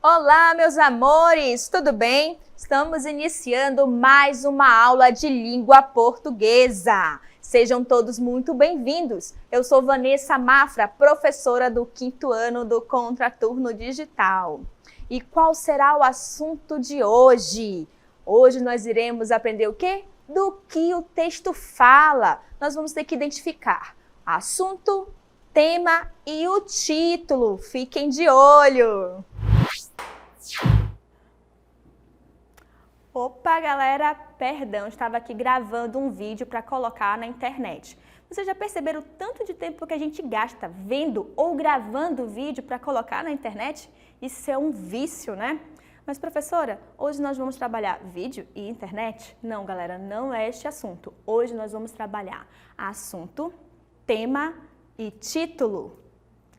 Olá, meus amores, tudo bem? Estamos iniciando mais uma aula de língua portuguesa. Sejam todos muito bem-vindos. Eu sou Vanessa Mafra, professora do 5º ano do Contraturno Digital. E qual será o assunto de hoje? Hoje nós iremos aprender o quê? Do que o texto fala. Nós vamos ter que identificar assunto, tema e o título. Fiquem de olho! Opa, galera, perdão, estava aqui gravando um vídeo para colocar na internet. Vocês já perceberam o tanto de tempo que a gente gasta vendo ou gravando vídeo para colocar na internet? Isso é um vício, né? Mas, professora, hoje nós vamos trabalhar vídeo e internet? Não, galera, não é este assunto. Hoje nós vamos trabalhar assunto, tema e título.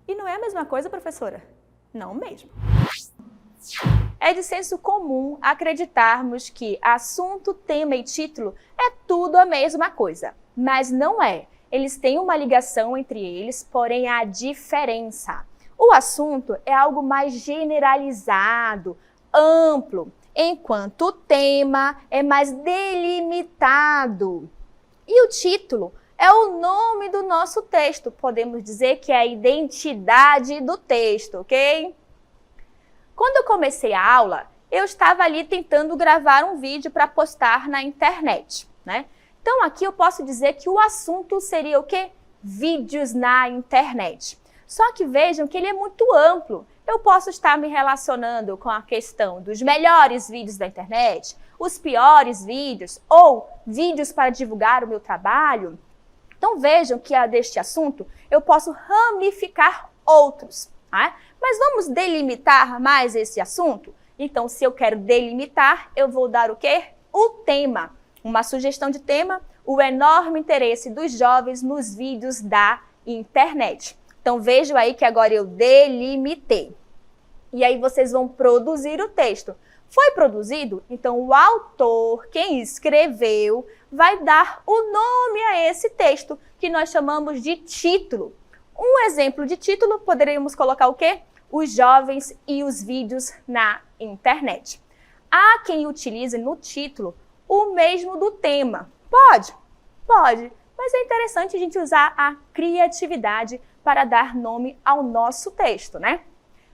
E não é a mesma coisa, professora? Não mesmo. É de senso comum acreditarmos que assunto, tema e título é tudo a mesma coisa, mas não é. Eles têm uma ligação entre eles, porém há diferença. O assunto é algo mais generalizado, amplo, enquanto o tema é mais delimitado. E o título é o nome do nosso texto, podemos dizer que é a identidade do texto, ok? Quando eu comecei a aula, eu estava ali tentando gravar um vídeo para postar na internet, né? Então aqui eu posso dizer que o assunto seria o quê? Vídeos na internet. Só que vejam que ele é muito amplo. Eu posso estar me relacionando com a questão dos melhores vídeos da internet, os piores vídeos ou vídeos para divulgar o meu trabalho. Então vejam que deste assunto eu posso ramificar outros, né? Mas vamos delimitar mais esse assunto? Então, se eu quero delimitar, eu vou dar o quê? O tema. Uma sugestão de tema, o enorme interesse dos jovens nos vídeos da internet. Então, vejam aí que agora eu delimitei. E aí vocês vão produzir o texto. Foi produzido? Então, o autor, quem escreveu, vai dar o nome a esse texto, que nós chamamos de título. Um exemplo de título, poderíamos colocar o quê? Os jovens e os vídeos na internet. Há quem utilize no título o mesmo do tema. Pode? Pode. Mas é interessante a gente usar a criatividade para dar nome ao nosso texto, né?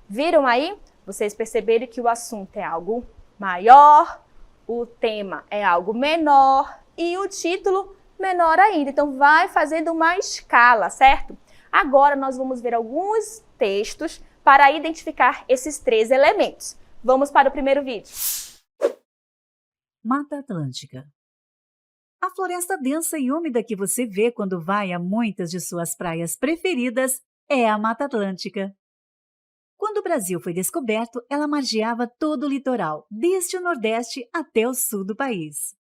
Viram aí? Vocês perceberam que o assunto é algo maior, o tema é algo menor e o título menor ainda. Então, vai fazendo uma escala, certo? Agora, nós vamos ver alguns textos para identificar esses 3 elementos. Vamos para o primeiro vídeo. Mata Atlântica. A floresta densa e úmida que você vê quando vai a muitas de suas praias preferidas é a Mata Atlântica. Quando o Brasil foi descoberto, ela margeava todo o litoral, desde o Nordeste até o sul do país.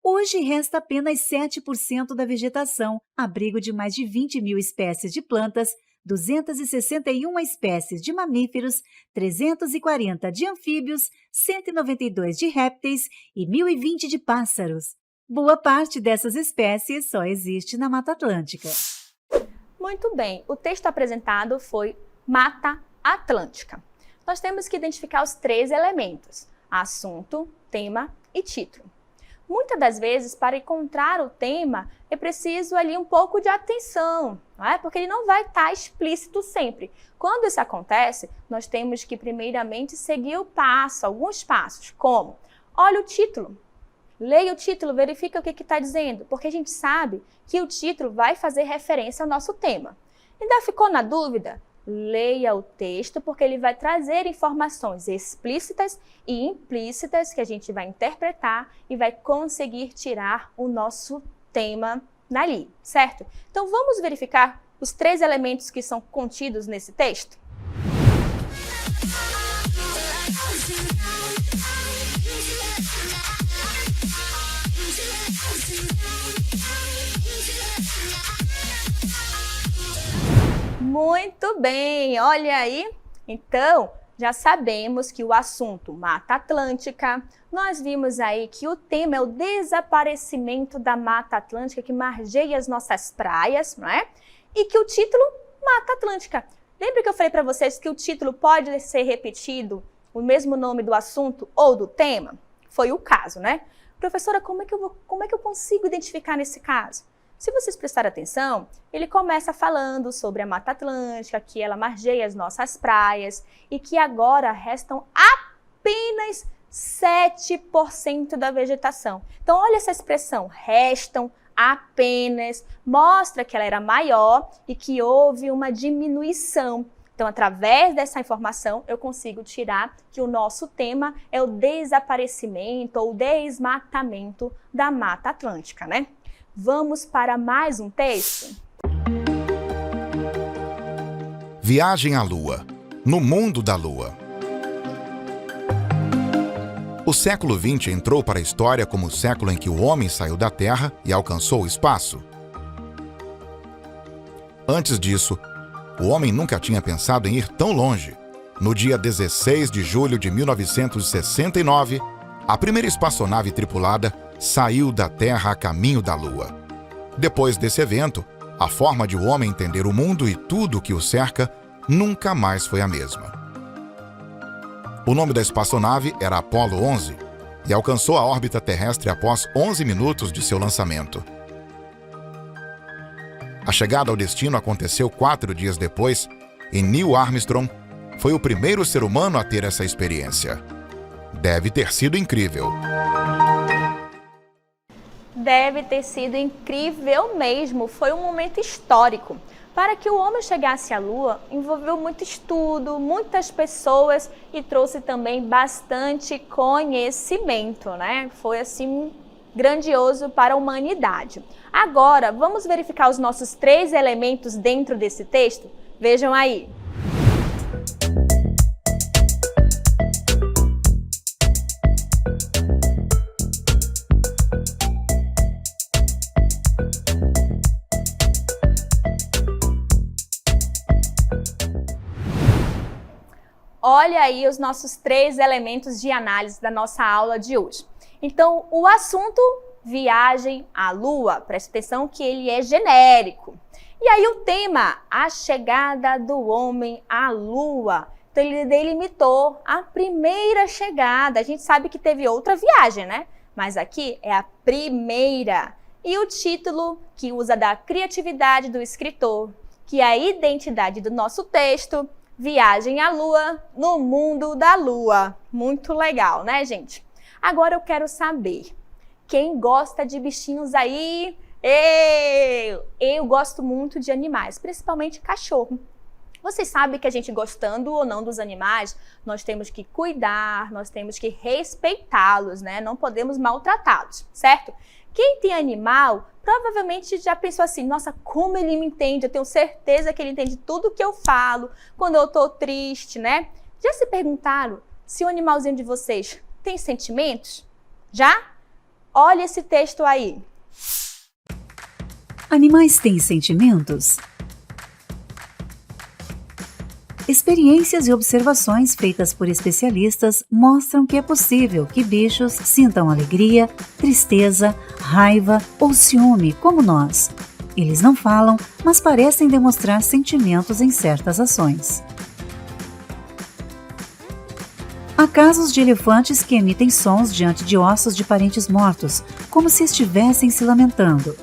Hoje resta apenas 7% da vegetação, abrigo de mais de 20 mil espécies de plantas, 261 espécies de mamíferos, 340 de anfíbios, 192 de répteis e 1.020 de pássaros. Boa parte dessas espécies só existe na Mata Atlântica. Muito bem, o texto apresentado foi Mata Atlântica. Nós temos que identificar os 3 elementos: assunto, tema e título. Muitas das vezes, para encontrar o tema, é preciso ali um pouco de atenção, não é? Porque ele não vai estar explícito sempre. Quando isso acontece, nós temos que primeiramente seguir o passo, alguns passos, como: olha o título, leia o título, verifica o que está dizendo, porque a gente sabe que o título vai fazer referência ao nosso tema. Ainda ficou na dúvida? Leia o texto, porque ele vai trazer informações explícitas e implícitas que a gente vai interpretar e vai conseguir tirar o nosso tema dali, certo? Então vamos verificar os 3 elementos que são contidos nesse texto? Muito bem, olha aí. Então, já sabemos que o assunto Mata Atlântica, nós vimos aí que o tema é o desaparecimento da Mata Atlântica que margeia as nossas praias, não é? E que o título Mata Atlântica. Lembra que eu falei para vocês que o título pode ser repetido o mesmo nome do assunto ou do tema? Foi o caso, né? Professora, como é que eu consigo identificar nesse caso? Se vocês prestarem atenção, ele começa falando sobre a Mata Atlântica, que ela margeia as nossas praias e que agora restam apenas 7% da vegetação. Então, olha essa expressão, restam apenas, mostra que ela era maior e que houve uma diminuição. Então, através dessa informação, eu consigo tirar que o nosso tema é o desaparecimento ou desmatamento da Mata Atlântica, né? Vamos para mais um texto? Viagem à Lua, no mundo da Lua. O século XX entrou para a história como o século em que o homem saiu da Terra e alcançou o espaço. Antes disso, o homem nunca tinha pensado em ir tão longe. No dia 16 de julho de 1969, a primeira espaçonave tripulada saiu da Terra a caminho da Lua. Depois desse evento, a forma de o homem entender o mundo e tudo o que o cerca nunca mais foi a mesma. O nome da espaçonave era Apollo 11 e alcançou a órbita terrestre após 11 minutos de seu lançamento. A chegada ao destino aconteceu 4 dias depois e Neil Armstrong foi o primeiro ser humano a ter essa experiência. Deve ter sido incrível. Deve ter sido incrível mesmo, foi um momento histórico. Para que o homem chegasse à Lua, envolveu muito estudo, muitas pessoas e trouxe também bastante conhecimento, né? Foi assim grandioso para a humanidade. Agora, vamos verificar os nossos 3 elementos dentro desse texto? Vejam aí. Olha aí os nossos 3 elementos de análise da nossa aula de hoje. Então, o assunto, viagem à Lua. Preste atenção que ele é genérico. E aí o tema, a chegada do homem à Lua. Então, ele delimitou a primeira chegada. A gente sabe que teve outra viagem, né? Mas aqui é a primeira. E o título, que usa da criatividade do escritor, que é a identidade do nosso texto, Viagem à Lua, no mundo da Lua. Muito legal, né, gente? Agora eu quero saber, quem gosta de bichinhos aí? Eu gosto muito de animais, principalmente cachorro. Vocês sabem que a gente gostando ou não dos animais, nós temos que cuidar, nós temos que respeitá-los, né? Não podemos maltratá-los, certo? Quem tem animal, provavelmente já pensou assim, nossa, como ele me entende, eu tenho certeza que ele entende tudo que eu falo, quando eu tô triste, né? Já se perguntaram se o animalzinho de vocês tem sentimentos? Já? Olha esse texto aí. Animais têm sentimentos? Experiências e observações feitas por especialistas mostram que é possível que bichos sintam alegria, tristeza, raiva ou ciúme, como nós. Eles não falam, mas parecem demonstrar sentimentos em certas ações. Há casos de elefantes que emitem sons diante de ossos de parentes mortos, como se estivessem se lamentando.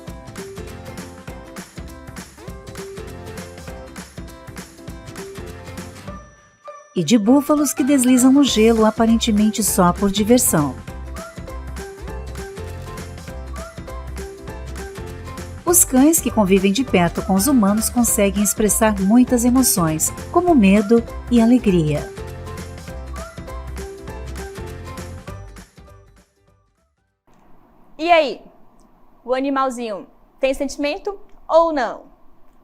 E de búfalos que deslizam no gelo aparentemente só por diversão. Os cães que convivem de perto com os humanos conseguem expressar muitas emoções, como medo e alegria. E aí, o animalzinho tem sentimento ou não?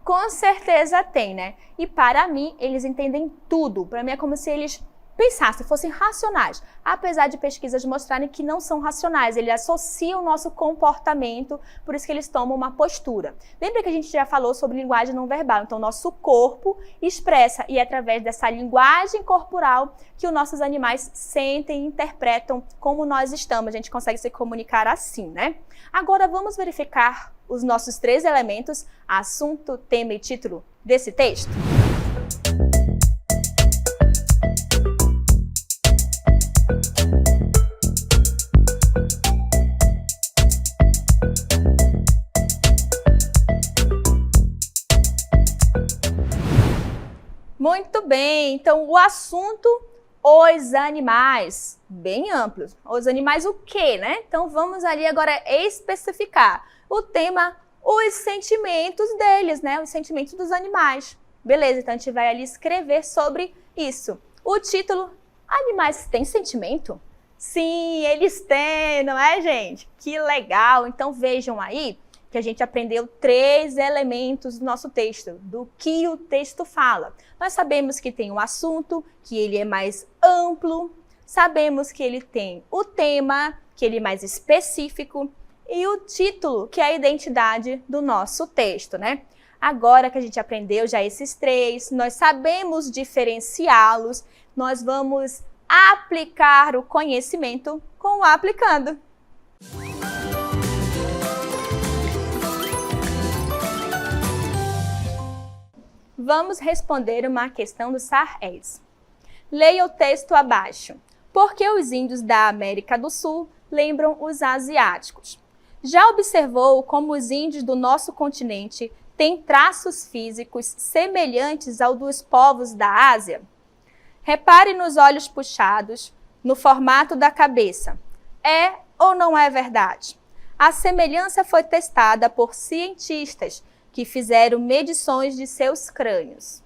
Com certeza tem, né? E para mim, eles entendem tudo. Para mim é como se eles pensassem, fossem racionais. Apesar de pesquisas mostrarem que não são racionais, eles associam o nosso comportamento, por isso que eles tomam uma postura. Lembra que a gente já falou sobre linguagem não verbal? Então, nosso corpo expressa, e é através dessa linguagem corporal que os nossos animais sentem e interpretam como nós estamos. A gente consegue se comunicar assim, né? Agora, vamos verificar os nossos 3 elementos, assunto, tema e título desse texto? bem, então o assunto, os animais, bem amplo. Os animais o quê, né? Então vamos ali agora especificar. O tema, os sentimentos deles, né? Os sentimentos dos animais. Beleza, então a gente vai ali escrever sobre isso. O título, animais têm sentimento? Sim, eles têm, não é, gente? Que legal! Então vejam aí que a gente aprendeu 3 elementos do nosso texto, do que o texto fala. Nós sabemos que tem um assunto, que ele é mais amplo, sabemos que ele tem o tema, que ele é mais específico, e o título, que é a identidade do nosso texto, né? Agora que a gente aprendeu já esses 3, nós sabemos diferenciá-los, nós vamos aplicar o conhecimento com o aplicando. Vamos responder uma questão do Sarez. Leia o texto abaixo. Por que os índios da América do Sul lembram os asiáticos? Já observou como os índios do nosso continente têm traços físicos semelhantes ao dos povos da Ásia? Repare nos olhos puxados, no formato da cabeça. É ou não é verdade? A semelhança foi testada por cientistas que fizeram medições de seus crânios.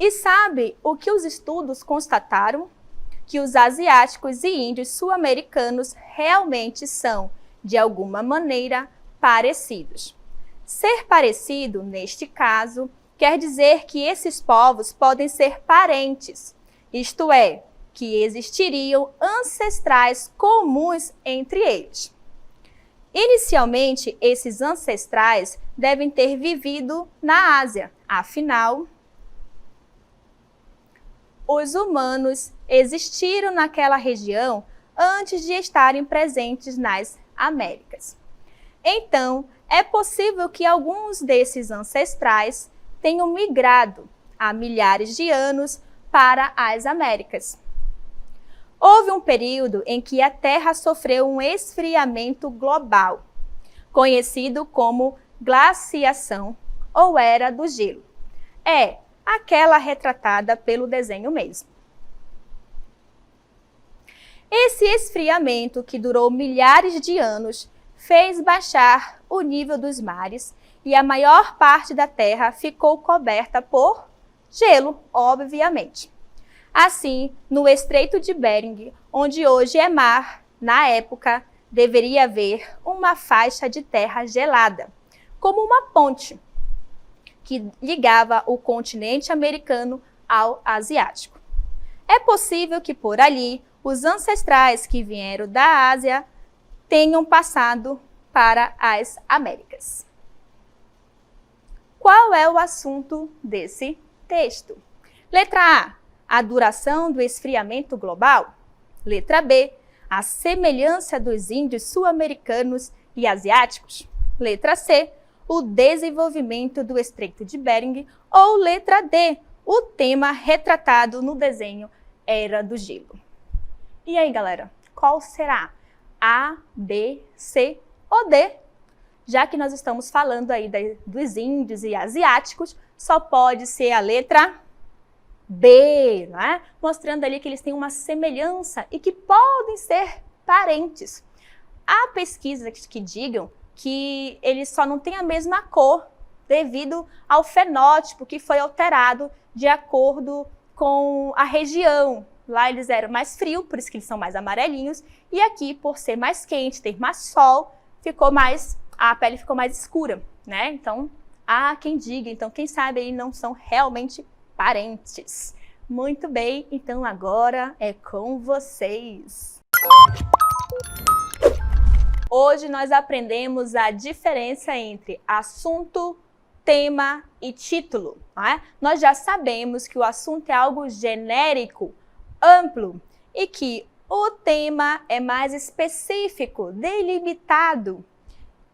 E sabe o que os estudos constataram? Que os asiáticos e índios sul-americanos realmente são, de alguma maneira, parecidos. Ser parecido, neste caso, quer dizer que esses povos podem ser parentes, isto é, que existiriam ancestrais comuns entre eles. Inicialmente, esses ancestrais devem ter vivido na Ásia, afinal, os humanos existiram naquela região antes de estarem presentes nas Américas. Então, é possível que alguns desses ancestrais tenham migrado há milhares de anos para as Américas. Houve um período em que a Terra sofreu um esfriamento global, conhecido como glaciação ou era do gelo. É aquela retratada pelo desenho mesmo. Esse esfriamento, que durou milhares de anos, fez baixar o nível dos mares e a maior parte da Terra ficou coberta por gelo, obviamente. Assim, no Estreito de Bering, onde hoje é mar, na época, deveria haver uma faixa de terra gelada, como uma ponte, que ligava o continente americano ao asiático. É possível que por ali, os ancestrais que vieram da Ásia tenham passado para as Américas. Qual é o assunto desse texto? Letra A duração do esfriamento global. Letra B, a semelhança dos índios sul-americanos e asiáticos. Letra C, o desenvolvimento do Estreito de Bering. Ou letra D, o tema retratado no desenho Era do Gelo. E aí, galera, qual será? A, B, C ou D? Já que nós estamos falando aí dos índios e asiáticos, só pode ser a letra B, não é? Mostrando ali que eles têm uma semelhança e que podem ser parentes. Há pesquisas que digam que eles só não têm a mesma cor devido ao fenótipo que foi alterado de acordo com a região. Lá eles eram mais frios, por isso que eles são mais amarelinhos, e aqui, por ser mais quente, ter mais sol, a pele ficou mais escura, né? Então, há quem diga, então quem sabe aí não são realmente parentes. Muito bem, então agora é com vocês. Hoje nós aprendemos a diferença entre assunto, tema e título. Não é? Nós já sabemos que o assunto é algo genérico, amplo, e que o tema é mais específico, delimitado,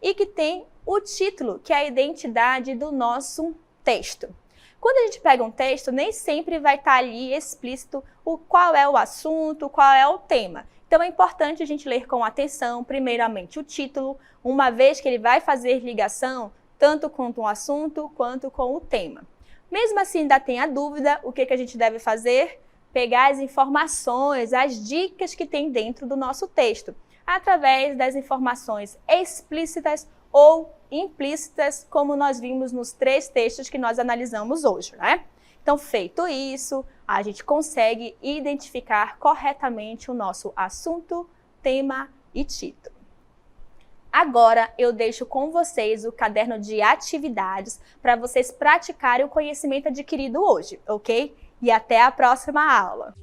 e que tem o título, que é a identidade do nosso texto. Quando a gente pega um texto, nem sempre vai estar ali explícito qual é o assunto, qual é o tema. Então é importante a gente ler com atenção, primeiramente, o título, uma vez que ele vai fazer ligação tanto com o assunto quanto com o tema. Mesmo assim, ainda tem a dúvida, o que a gente deve fazer? Pegar as informações, as dicas que tem dentro do nosso texto, através das informações explícitas ou implícitas, como nós vimos nos 3 textos que nós analisamos hoje, né? Então, feito isso, a gente consegue identificar corretamente o nosso assunto, tema e título. Agora, eu deixo com vocês o caderno de atividades para vocês praticarem o conhecimento adquirido hoje, ok? E até a próxima aula!